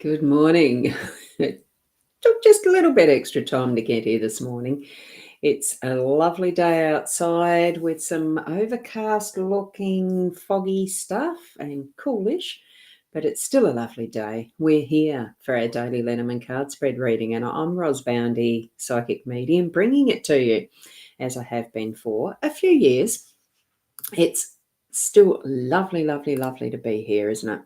Good morning. It took just a little bit extra time to get here this morning. It's a lovely day outside with some overcast looking foggy stuff and coolish, but it's still a lovely day. We're here for our daily Lenormand card spread reading, and I'm Boundy, psychic medium, bringing it to you as I have been for a few years. It's still lovely, lovely, lovely to be here, isn't it?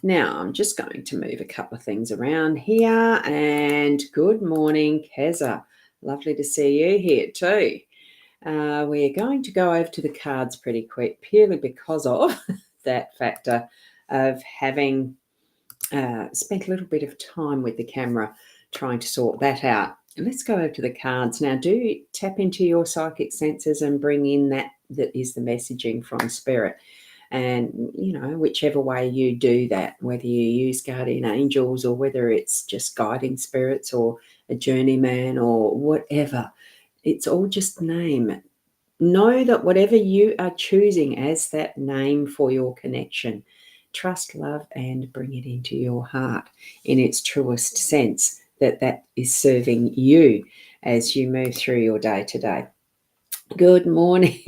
Now, I'm just going to move a couple of things around here. And good morning, Keza. Lovely to see you here too. We're going to go over to the cards pretty quick, purely because of that factor of having spent a little bit of time with the camera trying to sort that out. Let's go over to the cards. Now, do tap into your psychic senses and bring in that is the messaging from Spirit. And, whichever way you do that, whether you use guardian angels or whether it's just guiding spirits or a journeyman or whatever, it's all just name. Know that whatever you are choosing as that name for your connection, trust, love, and bring it into your heart in its truest sense, that is serving you as you move through your day today. Good morning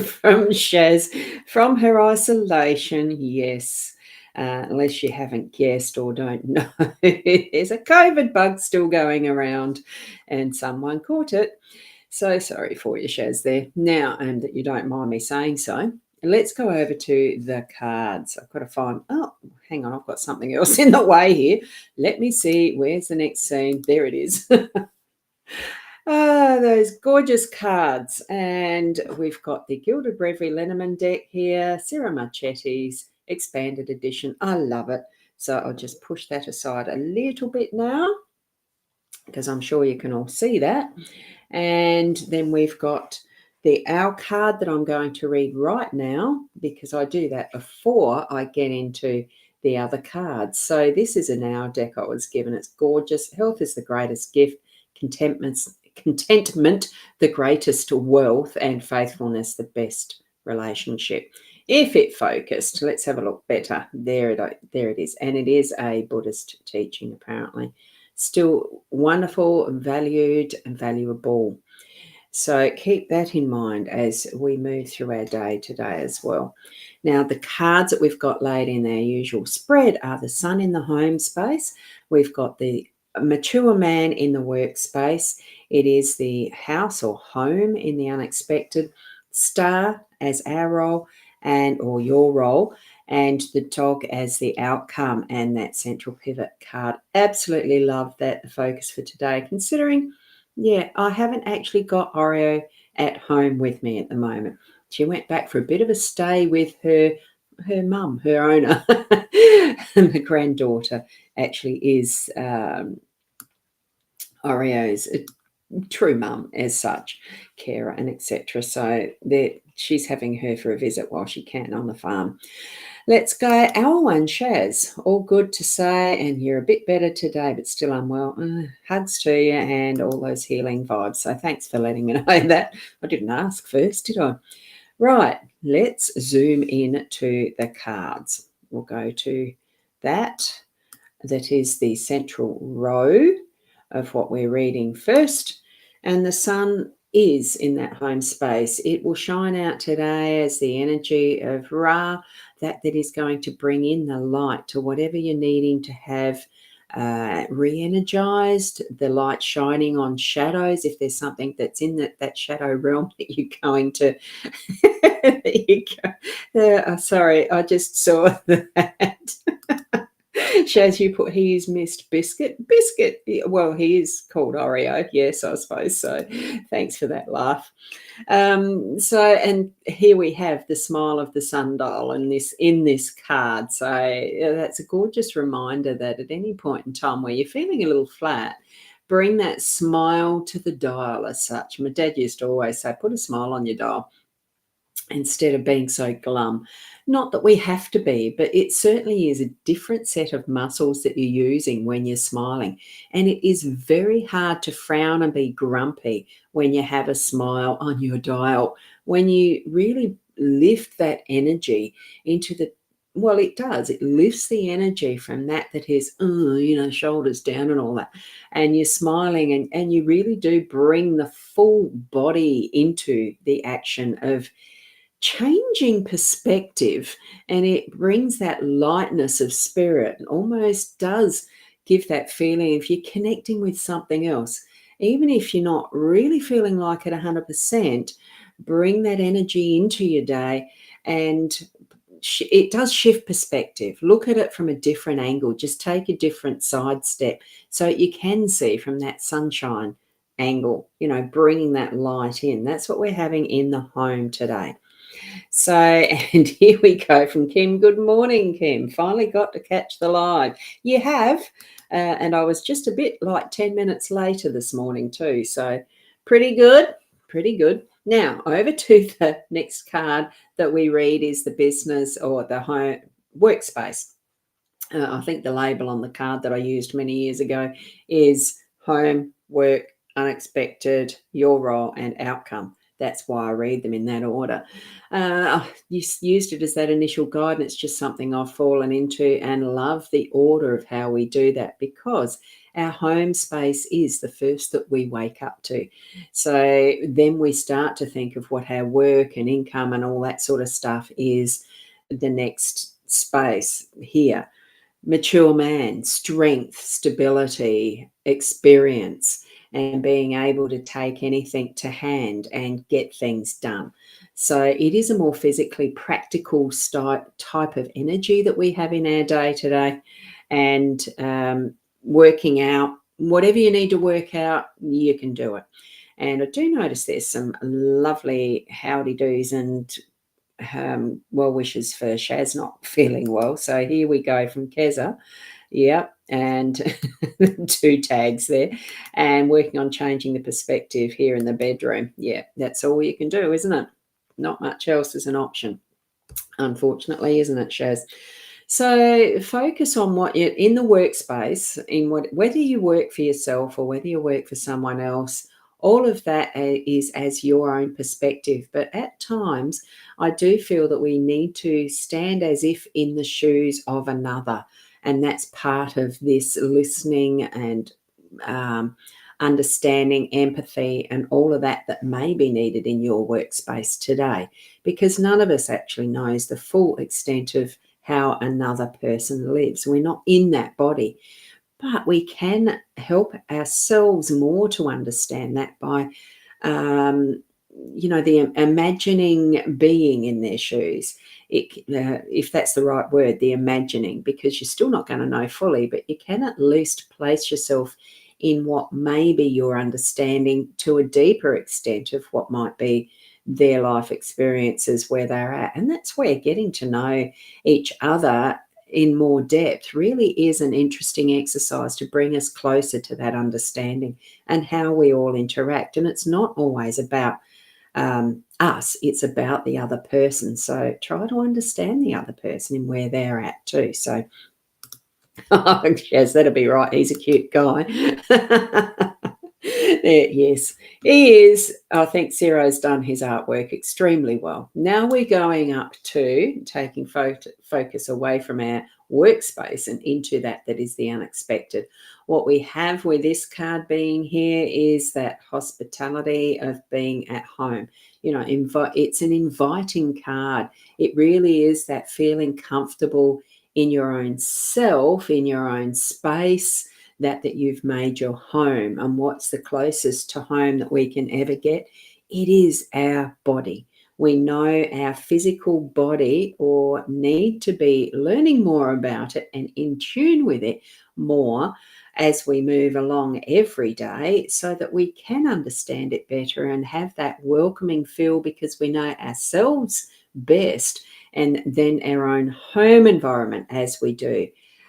from Shaz, from her isolation. Yes, unless you haven't guessed or don't know, there's a COVID bug still going around and someone caught it. So sorry for you, Shaz, there. Now, and that you don't mind me saying so, let's go over to the cards. I've got to find, hang on, I've got something else in the way here. Let me see, where's the next scene? There it is. Those gorgeous cards. And we've got the Gilded Reverie Lenormand deck here, Sarah Marchetti's expanded edition. I love it. So I'll just push that aside a little bit now, because I'm sure you can all see that. And then we've got the Owl card that I'm going to read right now, because I do that before I get into the other cards. So this is an Owl deck I was given. It's gorgeous. Health is the greatest gift. Contentment, the greatest wealth, and faithfulness, the best relationship. If it focused, let's have a look better. There it is. And it is a Buddhist teaching, apparently. Still wonderful, valued, and valuable. So keep that in mind as we move through our day today as well. Now, the cards that we've got laid in their usual spread are the Sun in the home space. We've got the mature man in the workspace. It is the house or home in the unexpected, star as our role or your role, and the dog as the outcome and that central pivot card. Absolutely love that, the focus for today, considering, I haven't actually got Oreo at home with me at the moment. She went back for a bit of a stay with her mum, her owner. And the granddaughter actually is Oreo's true mum as such, carer and etc. So she's having her for a visit while she can on the farm. Let's go. Our one, Shaz. All good to say, and you're a bit better today, but still unwell. Hugs to you and all those healing vibes. So thanks for letting me know that. I didn't ask first, did I? Right, let's zoom in to the cards. We'll go to that is the central row of what we're reading first. And the sun is in that home space. It will shine out today as the energy of Ra, that is going to bring in the light to whatever you're needing to have re-energized, the light shining on shadows. If there's something that's in that shadow realm that you're going to there you go. Sorry, I just saw that. Shaz, you put he is missed Biscuit. Well, he is called Oreo. Yes, I suppose so. Thanks for that laugh. And here we have the smile of the sundial in this card. So that's a gorgeous reminder that at any point in time where you're feeling a little flat, bring that smile to the dial as such. My dad used to always say, put a smile on your dial instead of being so glum. Not that we have to be, but it certainly is a different set of muscles that you're using when you're smiling. And it is very hard to frown and be grumpy when you have a smile on your dial. When you really lift that energy into the well, it does. It lifts the energy from that is, shoulders down and all that. And you're smiling and you really do bring the full body into the action of changing perspective, and it brings that lightness of spirit and almost does give that feeling if you're connecting with something else, even if you're not really feeling like it 100%, bring that energy into your day, and it does shift perspective. Look at it from a different angle. Just take a different sidestep so you can see from that sunshine angle, bringing that light in. That's what we're having in the home today. So, and here we go from Kim. Good morning, Kim. Finally got to catch the live. You have, and I was just a bit like 10 minutes later this morning too. So, pretty good, pretty good. Now, over to the next card that we read is the business or the home workspace. I think the label on the card that I used many years ago is home, work, unexpected, your role, and outcome. That's why I read them in that order. I used it as that initial guide, and it's just something I've fallen into and love the order of how we do that, because our home space is the first that we wake up to. So then we start to think of what our work and income and all that sort of stuff is the next space here. Mature man, strength, stability, experience, and being able to take anything to hand and get things done. So it is a more physically practical type of energy that we have in our day today. And working out whatever you need to work out, you can do it. And I do notice there's some lovely howdy do's and well wishes for Shaz not feeling well. So here we go from Keza. Yeah, and 2 tags there, and working on changing the perspective here in the bedroom. Yeah, that's all you can do, isn't it? Not much else is an option, unfortunately, isn't it, Shaz? So focus on what you're in the workspace, whether you work for yourself or whether you work for someone else. All of that is as your own perspective. But at times, I do feel that we need to stand as if in the shoes of another. And that's part of this listening and understanding, empathy, and all of that may be needed in your workspace today. Because none of us actually knows the full extent of how another person lives. We're not in that body. But we can help ourselves more to understand that by, the imagining being in their shoes. If that's the right word, the imagining, because you're still not going to know fully, but you can at least place yourself in what may be your understanding to a deeper extent of what might be their life experiences where they're at. And that's where getting to know each other in more depth really is an interesting exercise to bring us closer to that understanding and how we all interact. And it's not always about us, it's about the other person. So try to understand the other person and where they're at too. So yes, that'll be right. He's a cute guy. Yes, he is. I think Ciro's done his artwork extremely well. Now we're going up to taking focus away from our workspace and into that is the unexpected. What we have with this card being here is that hospitality of being at home. It's an inviting card. It really is that feeling comfortable in your own self, in your own space, that you've made your home. And what's the closest to home that we can ever get? It is our body. We know our physical body or need to be learning more about it and in tune with it more as we move along every day so that we can understand it better and have that welcoming feel, because we know ourselves best and then our own home environment as we do.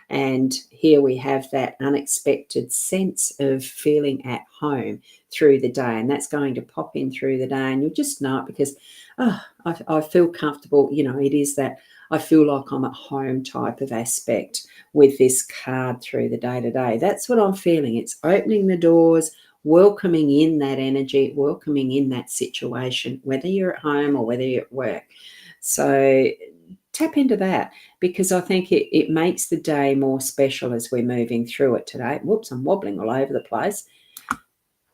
And here we have that unexpected sense of feeling at home through the day. And that's going to pop in through the day. And you'll just know it because, I feel comfortable. It is that I feel like I'm at home type of aspect with this card through the day to day. That's what I'm feeling. It's opening the doors, welcoming in that energy, welcoming in that situation, whether you're at home or whether you're at work. So tap into that, because I think it makes the day more special as we're moving through it today. Whoops, I'm wobbling all over the place.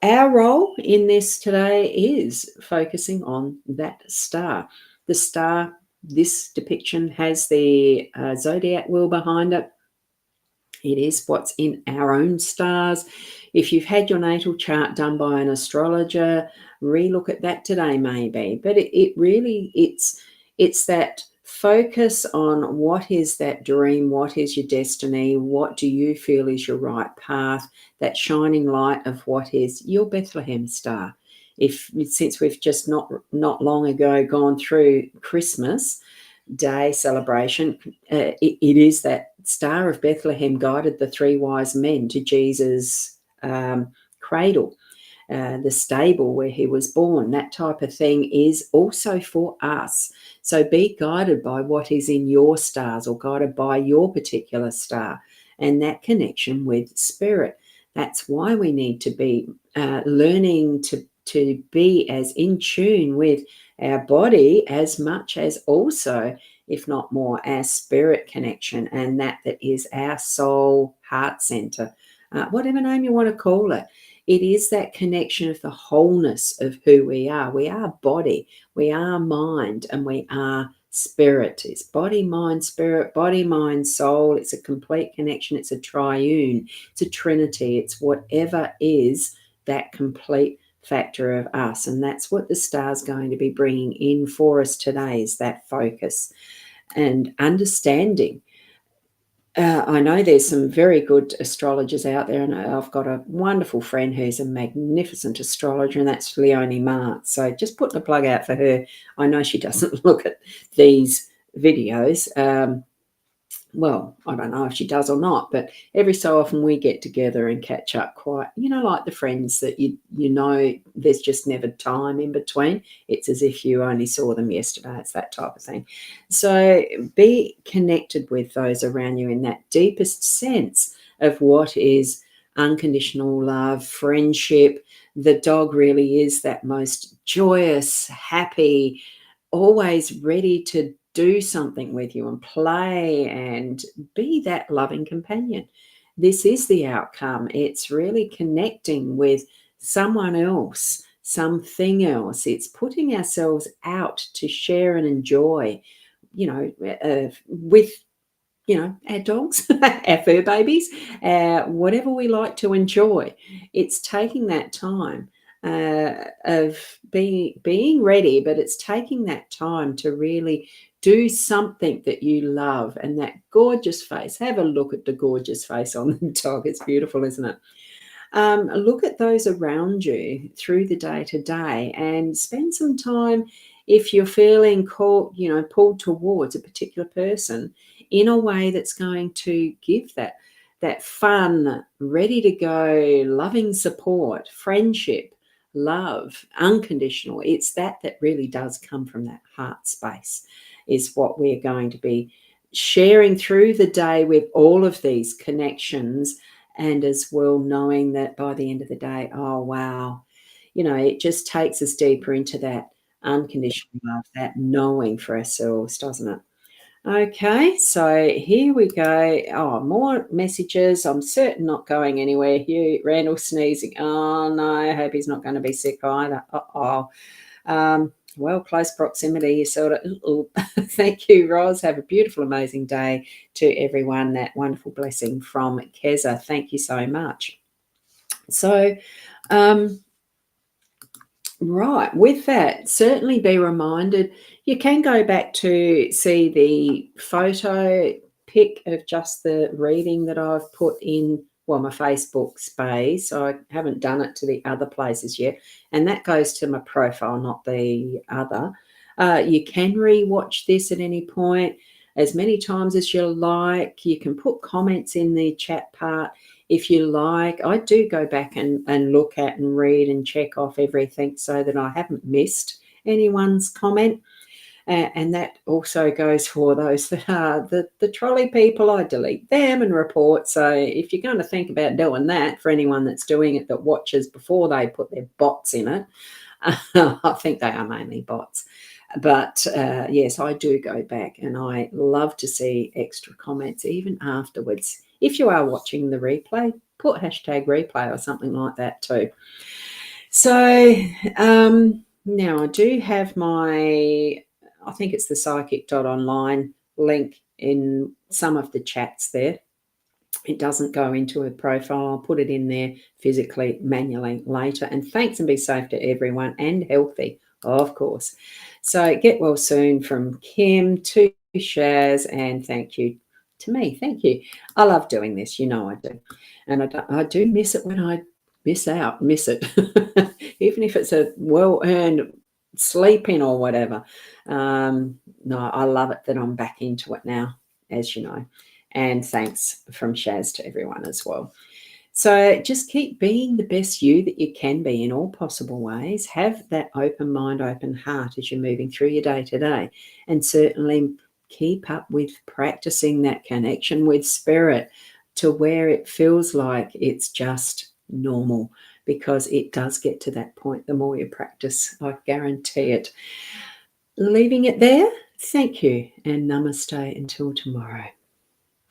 Our role in this today is focusing on that star. The star, this depiction has the zodiac wheel behind it. It is what's in our own stars. If you've had your natal chart done by an astrologer, relook at that today maybe. But it really, it's that focus on what is that dream, what is your destiny, what do you feel is your right path, that shining light of what is your Bethlehem star. Since we've just not long ago gone through Christmas Day celebration, it is that Star of Bethlehem guided the three wise men to Jesus' cradle, the stable where he was born. That type of thing is also for us. So be guided by what is in your stars, or guided by your particular star, and that connection with spirit. That's why we need to be learning to be as in tune with our body as much as also, if not more, our spirit connection, and that is our soul heart center, whatever name you want to call it. It is that connection of the wholeness of who we are. We are body, we are mind, and we are spirit. It's body, mind, spirit, body, mind, soul. It's a complete connection. It's a triune. It's a trinity. It's whatever is that complete factor of us. And that's what the star's going to be bringing in for us today, is that focus and understanding. I know there's some very good astrologers out there, and I've got a wonderful friend who's a magnificent astrologer, and that's Leonie Mart. So just putting a plug out for her. I know she doesn't look at these videos. Well, I don't know if she does or not, but every so often we get together and catch up, quite, like the friends that you know there's just never time in between. It's as if you only saw them yesterday. It's that type of thing. So be connected with those around you in that deepest sense of what is unconditional love, friendship. The dog really is that most joyous, happy, always ready to do something with you and play and be that loving companion. This is the outcome. It's really connecting with someone else, something else. It's putting ourselves out to share and enjoy, with our dogs, our fur babies, whatever we like to enjoy. It's taking that time of being ready, but it's taking that time to really do something that you love. And that gorgeous face, have a look at the gorgeous face on the dog. It's beautiful, isn't it? Look at those around you through the day to day, and spend some time, if you're feeling called, pulled towards a particular person, in a way that's going to give that fun, ready to go, loving support, friendship, love, unconditional. It's that really does come from that heart space, is what we're going to be sharing through the day with all of these connections. And as well, knowing that by the end of the day, oh, wow, it just takes us deeper into that unconditional love, that knowing for ourselves, doesn't it? Okay, so here we go. Oh, more messages. I'm certain not going anywhere. Here, Randall sneezing. Oh, no, I hope he's not going to be sick either. Uh-oh. Well, close proximity is sort of, thank you, Roz. Have a beautiful, amazing day to everyone. That wonderful blessing from Keza. Thank you so much. So, right, with that, certainly be reminded, you can go back to see the photo pic of just the reading that I've put in, my Facebook space. I haven't done it to the other places yet, and that goes to my profile, not the other. You can re-watch this at any point, as many times as you like. You can put comments in the chat part if you like. I do go back and look at and read and check off everything so that I haven't missed anyone's comment. And that also goes for those that are the trolley people. I delete them and report. So if you're going to think about doing that, for anyone that's doing it that watches before they put their bots in it, I think they are mainly bots. But yes, I do go back, and I love to see extra comments even afterwards. If you are watching the replay, put hashtag replay or something like that too. So now I do have my, I think it's the psychic.online link in some of the chats there. It doesn't go into a profile. I'll put it in there physically, manually later. And thanks, and be safe to everyone, and healthy, of course. So get well soon from Kim to Shaz, and thank you to me. Thank you. I love doing this. You know I do. And I do miss it when I miss it. Even if it's a well-earned sleep-in or whatever. No, I love it that I'm back into it now, as you know. And thanks from Shaz to everyone as well. So just keep being the best you that you can be in all possible ways. Have that open mind, open heart as you're moving through your day to day. And certainly keep up with practicing that connection with spirit to where it feels like it's just normal, because it does get to that point the more you practice. I guarantee it. Leaving it there. Thank you, and namaste until tomorrow.